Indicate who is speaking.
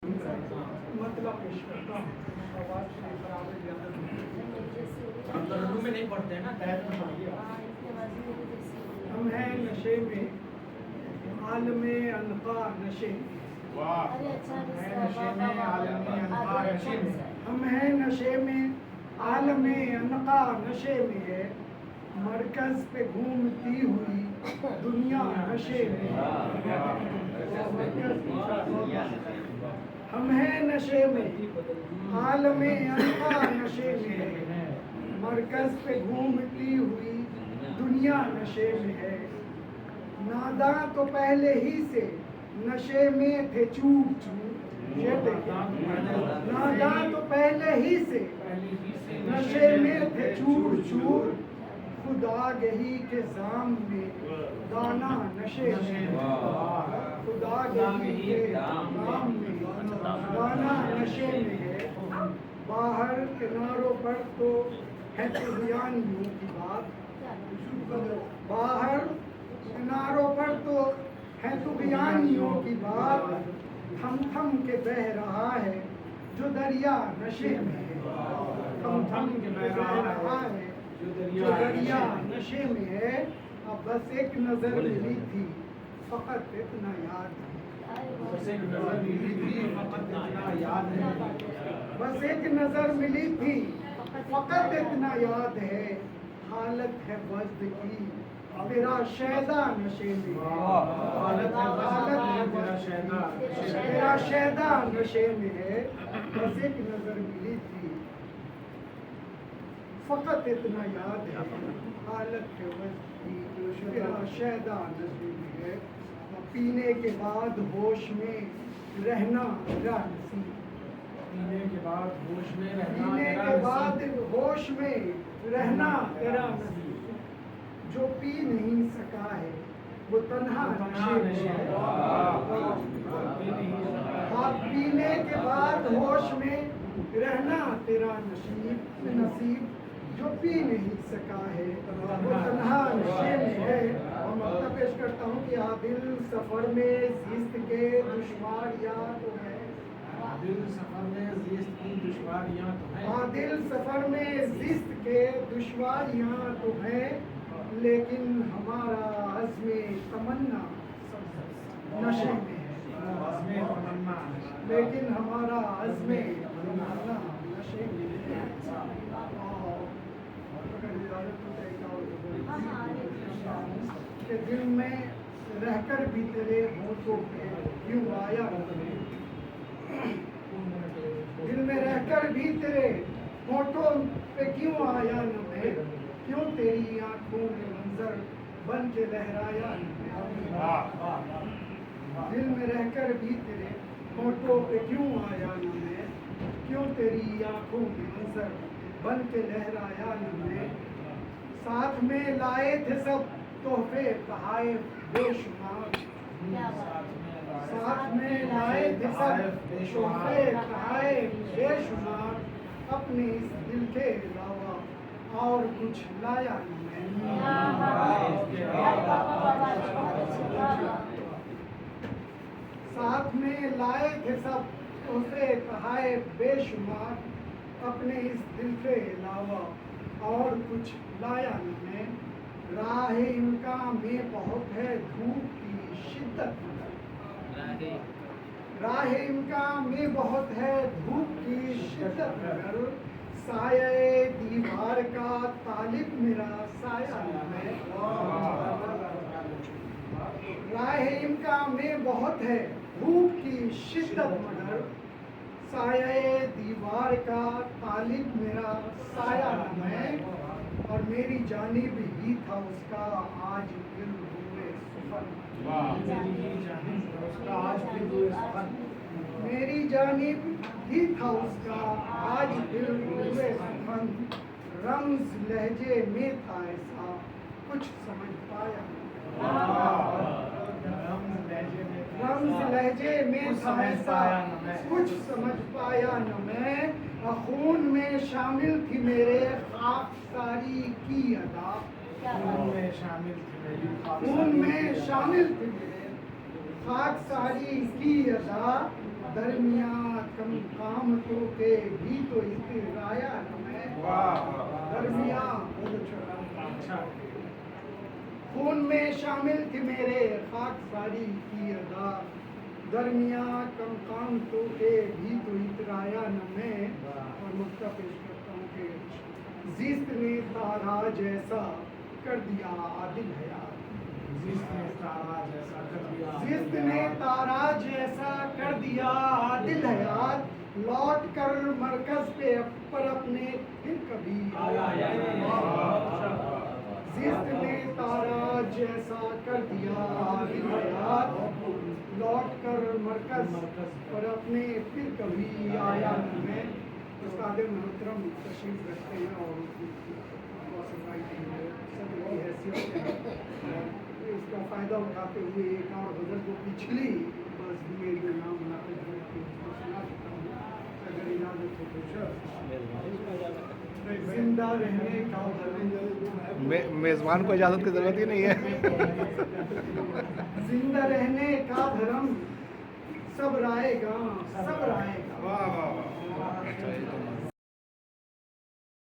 Speaker 1: مطلب پیش کرتا ہوں آواز سے برابر زیادہ
Speaker 2: اردو میں نہیں پڑھتے ہیں نا، قید میں پڑھیے۔
Speaker 1: ہم ہیں نشے میں عالم انقا نشے میں، ہم ہیں نشے میں عالم انقا نشے میں ہے، مرکز پہ گھومتی ہوئی دنیا نشے میں ہے۔ ہم ہیں نشے میں عالم انقا نشے میں ہے، مرکز پہ گھومتی ہوئی دنیا نشے میں ہے۔ ناداں تو پہلے ہی سے نشے میں تھے چور چور، یہ دیکھیں ناداں تو پہلے ہی سے نشے میں تھے چور چور، خود آگہی کے زام میں دانا نشے میں ہے، خود آگہی کے زام میں دانا نشے میں ہے۔ باہر کناروں پر تو ہے طغیانیوں کی بات، باہر کناروں پر تو ہے طغیانیوں کی بات، تھم تھم کے بہ رہا ہے جو دریا نشے میں ہے، تھم تھم کے بہ رہا ہے جو دریا نشے میں ہے۔ اب بس ایک نظر ملی تھی فقط اتنا یاد ہے،
Speaker 2: بس ایک نظر ملی تھی فقط اتنا یاد ہے،
Speaker 1: بس ایک نظر ملی تھی فقط اتنا یاد ہے، حالت ہے وجد کی تیرا شیدا نشے میں ہے، حالت ہے تیرا شیدا نشے میں ہے، بس ایک نظر ملی تھی فقط اتنا یاد ہے، حالت ہے وجد کی تیرا شیدا نشے میں ہے۔ پینے کے بعد ہوش میں رہنا تیرا نصیب،
Speaker 2: پینے کے بعد ہوش میں رہنا
Speaker 1: پینے کے بعد ہوش میں رہنا تیرا نصیب، جو پی نہیں سکا ہے وہ تنہا نشے میں ہے، پینے کے بعد ہوش میں رہنا تیرا نصیب، جو پی نہیں سکا ہے وہ تنہا نشے میں ہے۔ اور مقطع پیش کرتا ہوں کہ عادل سفر میں زیست کے دشواریاں تو ہے،
Speaker 2: دل سفر میں زیست کی دشواریاں تو ہیں،
Speaker 1: عادل سفر میں زیست کے دشواریاں تو ہیں، لیکن ہمارا عزم تمنا نشے میں ہے، لیکن ہمارا عزم تمنا نشے میں ہے۔ کہ دل میں رہ کر بھی تیرے ہونٹوں پہ کیوں آیا نہ میں، دل میں رہ کر بھی تیرے ہونٹوں پہ کیوں آیا نہ میں، کیوں تیری آنکھوں میں منظر بن کے لہرایا نہ میں، دل میں رہ کر بھی تیرے ہونٹوں پہ کیوں آیا نہ میں، کیوں تیری آنکھوں میں منظر بن کے لہرایا نہ میں۔ ساتھ میں لائے تھے سب تحفے تحائف بے شمار، ساتھ میں لائے تھے سب تحفے تحائف بے شمار، اپنے اس دل کے علاوہ اور کچھ لایا نہ میں، ساتھ میں لائے تھے سب تحفے تحائف بے شمار، اپنے اس دل کے علاوہ اور کچھ لایا نہ میں۔ راہ امکان میں بہت ہے دھوپ کی شدت مگر، راہ امکان میں بہت ہے دھوپ کی شدت مگر، سایہ دیوار کا طالب میرا سایہ نہ میں، راہ امکان میں بہت ہے دھوپ کی شدت مگر، سایہ دیوار کا طالب میرا سایہ نہ میں، اور میری جانب ہی تھا اس کا آج دل ہوئے سخن، میری جانب ہی تھا اس کا آج دل ہوئے سخن، رمز لہجے میں تھا ایسا کچھ سمجھ پایا نہ میں، رمز لہجے میں تھا ایسا کچھ سمجھ پایا نہ میں، خون میں شامل تھی میرے خاکساری کی ادا، خون میں شامل تھی میرے خاک ساری کی ادا درمیاں کم قامتوں کے بھی تو اترایا نہ میں درمیاں خون میں شامل تھی میرے خاک ساری کی ادا درمیاں کم قامتوں کے بھی تو اترایا نہ میں. اور نقطہ پیش کرتا ہوں کہ زیست نے تارا جیسا کر دیا عادل حیات. زیست نے تارا جیسا کر دیا عادل حیات لوٹ کر مرکز پر اپنے پھر کبھی آیا. زیست نے تارا جیسا کر دیا عادل حیات لوٹ کر مرکز پر اپنے پھر کبھی آیا میں. استاد محترم تشریف رکھتے ہیں اور صدر کی حیثیت سے اس کا فائدہ اٹھاتے ہوئے ایک اور غزل کو پچھلی بس میں جو نام منعقد ہوئے سنا چکا ہوں. اگر اجازت ہو تو زندہ رہنے کا
Speaker 3: میزبان کو اجازت کی ضرورت ہی نہیں ہے.
Speaker 1: زندہ رہنے کا دھرم صبر آئے گا صبر آئے گا.